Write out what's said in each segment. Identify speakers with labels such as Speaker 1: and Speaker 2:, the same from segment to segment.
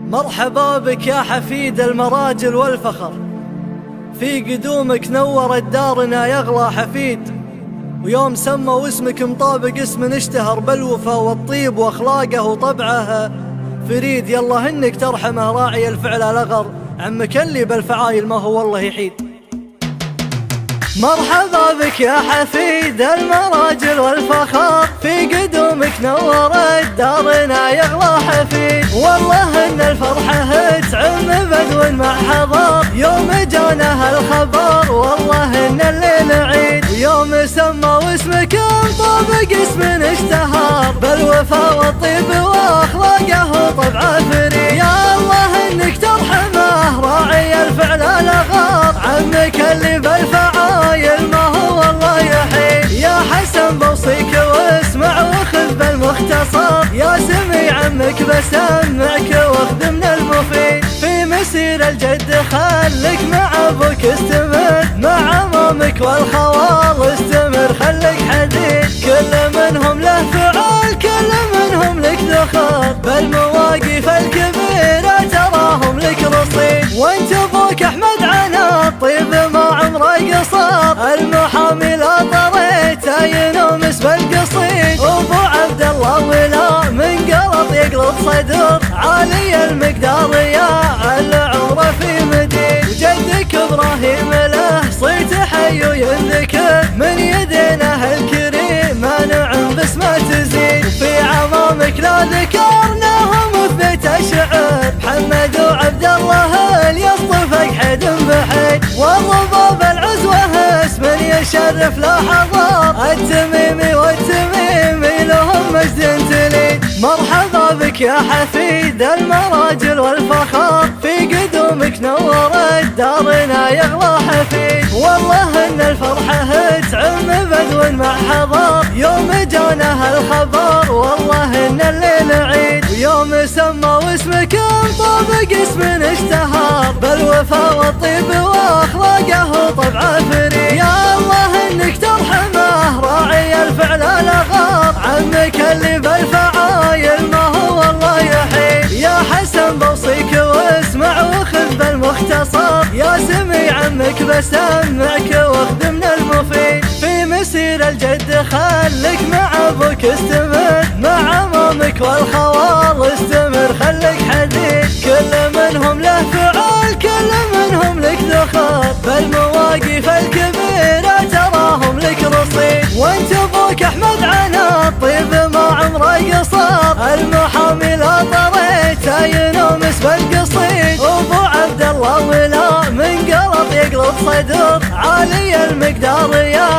Speaker 1: مرحبا بك يا حفيد المراجل والفخر، في قدومك نورت دارنا يغلى حفيد. ويوم سموا اسمك مطابق اسم اشتهر بالوفا والطيب واخلاقه وطبعه فريد. يلا هنك ترحمه راعي الفعل الاغر، عمك اللي بالفعايل ما هو والله يحيد. مرحبا بك يا حفيد المراجل والفخر، في قدومك نورت دارنا يغلى حفيد. والله ان الفرحة تعم بدو مع حضر، يوم جانا هالخبر والله ان الليل عيد. ويوم سموا اسمك مطابق اسم اشتهر بالوفا والطيب واخلاقه وطبعه فريد. يا الله انك ترحمه راعي الفعل الاغر، عمك اللي بالفعايل ما هو والله يحيد. يا حسن بوصيك واسمع وخذ بالمختصر، يا سمي عمك بسمعك واخذ من المفيد. في مسير الجد خلك مع ابوك استمر، مع عمامك والخوال استمر خلك حديد. كل منهم له فعال كل منهم لك ذخر، بالمواقف الكبيرة تراهم لك رصيد. وانت ابوك احمد عنا الطيب ما عمره قصر، المحامي لا طريت ينومس بالقصيد. ابو عبد الله ولا من قلط يقلط صدر، عالي المقدار يا العمر في مدين. وجدك ابراهيم له صيت حي ينذكر، من يدينه الكريم مانع بسمه تزيد. وفي عمامك لا ذكرناهم وثبت الشعر، محمد وعبد الله يصطفك حد بحيد. والرباب العزوه اسم يشرف لا حضر، التميمي والتميمي لهم مجد تليد. مرحبا بك يا حفيد المراجل والفخر، في قدومك نورت دارنا يغلى حفيد. والله ان الفرحة تعم بدو مع حضر، يوم جانا هالخبر والله ان الليل عيد. ويوم سموا اسمك مطابق اسم اشتهر بالوفا والطيب واخلاقه وطبعه فريد. يا الله انك ترحمه راعي الفعل الاغر، عمك اللي بالفعايل ما هو والله يحيد. يا حسن بوصيك واسمع وخذ بالمختصر، يا سمي عمك بسمعك واخذ من المفيد. في مسير الجد خلك مع ابوك استمر، مع عمامك والخوال استمر خلك حديد. كل منهم له فعال كل منهم لك ذخر، بالمواقف الكبيرة تراهم لك رصيد. وانت ابوك احمد عنا الطيب ما عمره قصر، المحامي لا طريت ينومس بالقصيد. ابو عبد الله ولا من قلط يقلط صدر، عالي المقدار يا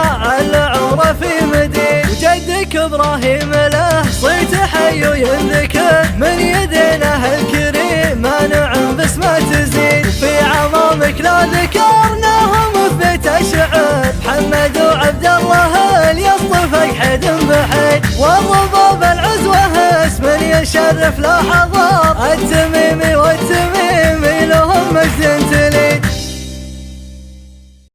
Speaker 1: العمر في مدين. وجدك ابراهيم له صيت حي ينذكر، من يدينه الكريم مانع بسمه تزيد. وفي عمامك لا ذكرناهم وثبت الشعر، محمد وعبد الله يصطفك حد بحيد. والرباب العزوه اسم يشرف لا حضر، التميمي والتميمي